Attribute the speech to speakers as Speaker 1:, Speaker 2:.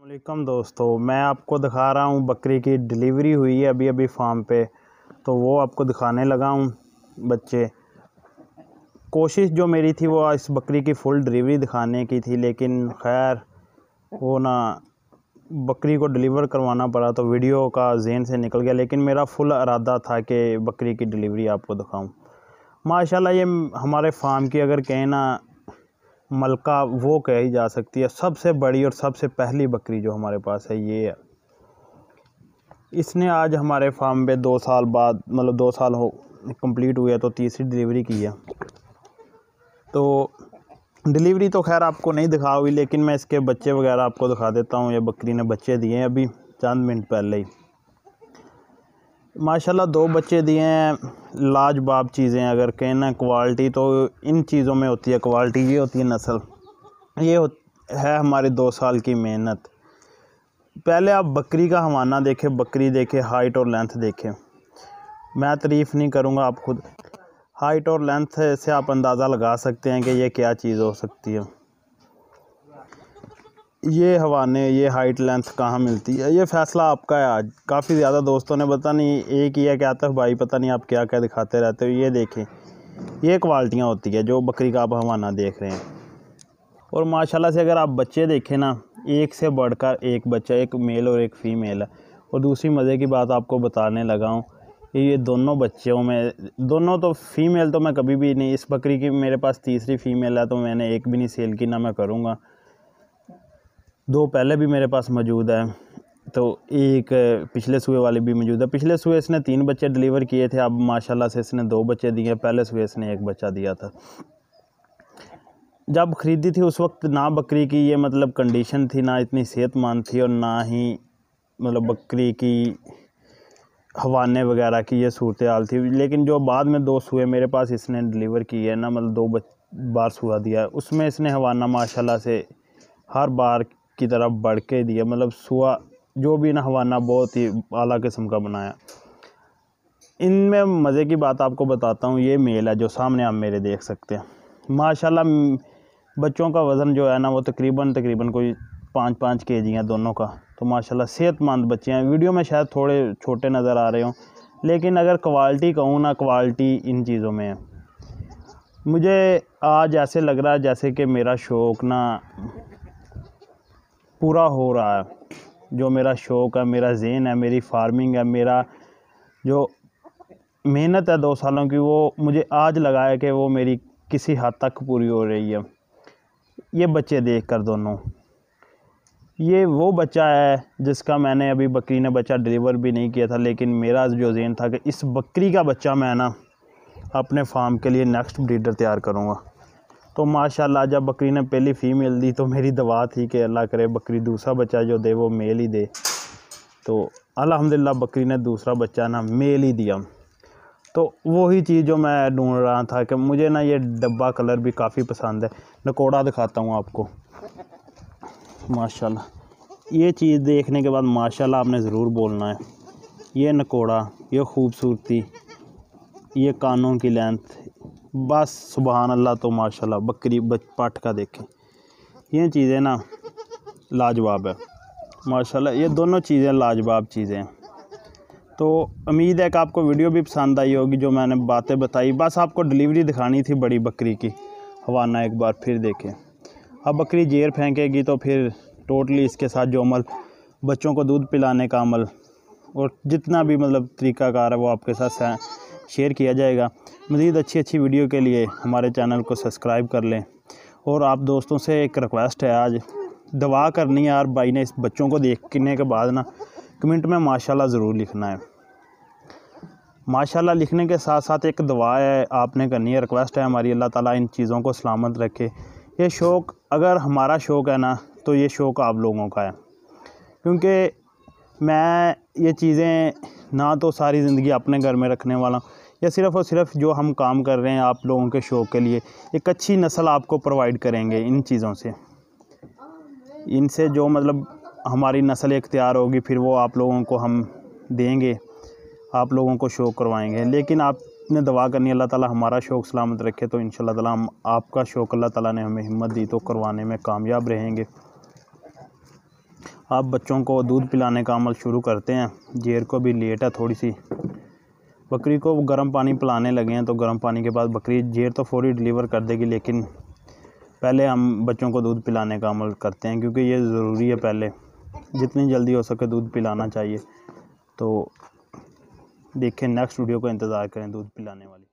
Speaker 1: वालेकुम दोस्तों, मैं आपको दिखा रहा हूँ बकरी की डिलीवरी हुई है अभी फार्म पे, तो वो आपको दिखाने लगा हूँ बच्चे। कोशिश जो मेरी थी वो इस बकरी की फुल डिलीवरी दिखाने की थी, लेकिन खैर वो ना बकरी को डिलीवर करवाना पड़ा तो वीडियो का ज़हन से निकल गया। लेकिन मेरा फुल इरादा था कि बकरी की डिलीवरी आपको दिखाऊँ। माशाल्लाह ये हमारे फार्म की अगर कहें ना मलका वो कही जा सकती है, सबसे बड़ी और सबसे पहली बकरी जो हमारे पास है ये है। इसने आज हमारे फार्म पे 2 साल बाद मतलब 2 साल हो कंप्लीट हुए तो तीसरी डिलीवरी की है। तो डिलीवरी तो खैर आपको नहीं दिखा हुई, लेकिन मैं इसके बच्चे वगैरह आपको दिखा देता हूँ। ये बकरी ने बच्चे दिए हैं अभी चंद मिनट पहले ही। माशाल्लाह 2 बच्चे दिए हैं। लाजवाब चीज़ें अगर कहें ना क्वालिटी, तो इन चीज़ों में होती है क्वालिटी, ये होती है नस्ल, ये है हमारे 2 साल की मेहनत। पहले आप बकरी का हवाना देखें, बकरी देखें, हाइट और लेंथ देखें। मैं तारीफ़ नहीं करूँगा, आप खुद हाइट और लेंथ से आप अंदाज़ा लगा सकते हैं कि ये क्या चीज़ हो सकती है। ये हवाने, ये हाइट लेंथ कहाँ मिलती है, ये फ़ैसला आपका है। आज काफ़ी ज़्यादा दोस्तों ने पता नहीं एक ही है कि आता है भाई पता नहीं आप क्या क्या दिखाते रहते हो। ये देखें, ये क्वालिटियाँ होती है जो बकरी का आप हवाना देख रहे हैं। और माशाल्लाह से अगर आप बच्चे देखें ना, एक से बढ़कर एक बच्चा, एक मेल और एक फ़ीमेल है। और दूसरी मज़े की बात आपको बताने लगा हूँ, ये दोनों बच्चों में, दोनों तो फ़ीमेल तो मैं कभी भी नहीं, इस बकरी की मेरे पास तीसरी फ़ीमेल है तो मैंने एक भी नहीं सेल की, ना मैं करूँगा। 2 पहले भी मेरे पास मौजूद है, तो एक पिछले सूए वाली भी मौजूद है। पिछले सूए इसने 3 बच्चे डिलीवर किए थे, अब माशाल्लाह से इसने 2 बच्चे दिए। पहले सूए इसने 1 बच्चा दिया था। जब ख़रीदी थी उस वक्त ना बकरी की ये मतलब कंडीशन थी, ना इतनी सेहतमंद थी, और ना ही मतलब बकरी की हवाने वगैरह की ये सूरत हाल थी। लेकिन जो बाद में 2 सूए मेरे पास इसने डिलीवर की है ना, मतलब 2 बार सूआ दिया है, उसमें इसने हवाना माशाल्लाह से हर बार की तरफ बढ़ के दिया। मतलब सूआ जो भी ना हवाना बहुत ही आला किस्म का बनाया। इनमें मज़े की बात आपको बताता हूँ, ये मेल है जो सामने आप मेरे देख सकते हैं। माशाल्लाह बच्चों का वज़न जो है ना वो तकरीबन कोई 5-5 केजी है दोनों का। तो माशाल्लाह सेहतमंद बच्चे हैं। वीडियो में शायद थोड़े छोटे नज़र आ रहे हों, लेकिन अगर क्वालिटी कहूँ ना, क्वालिटी इन चीज़ों में है। मुझे आज ऐसे लग रहा है जैसे कि मेरा शौक़ ना पूरा हो रहा है। जो मेरा शौक़ है, मेरा ज़हन है, मेरी फार्मिंग है, मेरा जो मेहनत है 2 सालों की, वो मुझे आज लगा है कि वो मेरी किसी हद तक पूरी हो रही है। ये बच्चे देखकर दोनों, ये वो बच्चा है जिसका मैंने अभी बकरी ने बच्चा डिलीवर भी नहीं किया था, लेकिन मेरा जो ज़हन था कि इस बकरी का बच्चा मैं ना अपने फार्म के लिए नेक्स्ट ब्रीडर तैयार करूँगा। तो माशाल्लाह जब बकरी ने पहली फ़ीमेल दी तो मेरी दुआ थी कि अल्लाह करे बकरी दूसरा बच्चा जो दे वो मेल ही दे। तो अल्हम्दुलिल्लाह बकरी ने दूसरा बच्चा ना मेल ही दिया। तो वही चीज़ जो मैं ढूंढ रहा था कि मुझे ना ये डब्बा कलर भी काफ़ी पसंद है। नकोड़ा दिखाता हूँ आपको। माशाल्लाह ये चीज़ देखने के बाद माशाल्लाह आपने ज़रूर बोलना है। ये नकोड़ा, ये खूबसूरती, ये कानों की लेंथ, बस सुबहान अल्लाह। तो माशाल्लाह बकरी पाठ का देखें, ये चीज़ें ना लाजवाब है। माशाल्लाह ये दोनों चीज़ें लाजवाब चीज़ें हैं। तो उम्मीद है कि आपको वीडियो भी पसंद आई होगी जो मैंने बातें बताई। बस आपको डिलीवरी दिखानी थी बड़ी बकरी की। हवाना एक बार फिर देखें। अब बकरी जेर फेंकेगी तो फिर टोटली इसके साथ जो अमल, बच्चों को दूध पिलाने का अमल और जितना भी मतलब तरीक़ाकार है वो आपके साथ शेयर किया जाएगा। मज़ीद अच्छी वीडियो के लिए हमारे चैनल को सब्सक्राइब कर लें। और आप दोस्तों से एक रिक्वेस्ट है, आज दुआ करनी है यार भाई ने इस बच्चों को देखने के बाद ना कमेंट में माशाल्लाह ज़रूर लिखना है। माशाल्लाह लिखने के साथ साथ एक दुआ है आपने करनी है, रिक्वेस्ट है हमारी, अल्लाह ताला इन चीज़ों को सलामत रखे। ये शौक़ अगर हमारा शौक़ है ना, तो ये शौक़ आप लोगों का है। क्योंकि मैं ये चीज़ें ना तो सारी ज़िंदगी अपने घर में रखने वाला हूँ, या सिर्फ़ और सिर्फ जो हम काम कर रहे हैं आप लोगों के शौक़ के लिए एक अच्छी नस्ल आपको प्रोवाइड करेंगे। इन चीज़ों से, इनसे जो मतलब हमारी नस्ल इख्तियार होगी फिर वो आप लोगों को हम देंगे, आप लोगों को शौक़ करवाएंगे। लेकिन आपने दुआ करनी है अल्लाह ताला हमारा शौक़ सलामत रखे, तो इंशाल्लाह ताला हम आपका शौक़ अल्लाह ताला ने हमें हिम्मत दी तो करवाने में कामयाब रहेंगे। अब बच्चों को दूध पिलाने का अमल शुरू करते हैं। जेर को भी लेट है थोड़ी सी। बकरी को गर्म पानी पिलाने लगे हैं, तो गर्म पानी के बाद बकरी जेर तो फौरी डिलीवर कर देगी, लेकिन पहले हम बच्चों को दूध पिलाने का अमल करते हैं, क्योंकि ये ज़रूरी है। पहले जितनी जल्दी हो सके दूध पिलाना चाहिए। तो देखें, नेक्स्ट वीडियो को इंतज़ार करें दूध पिलाने वाली।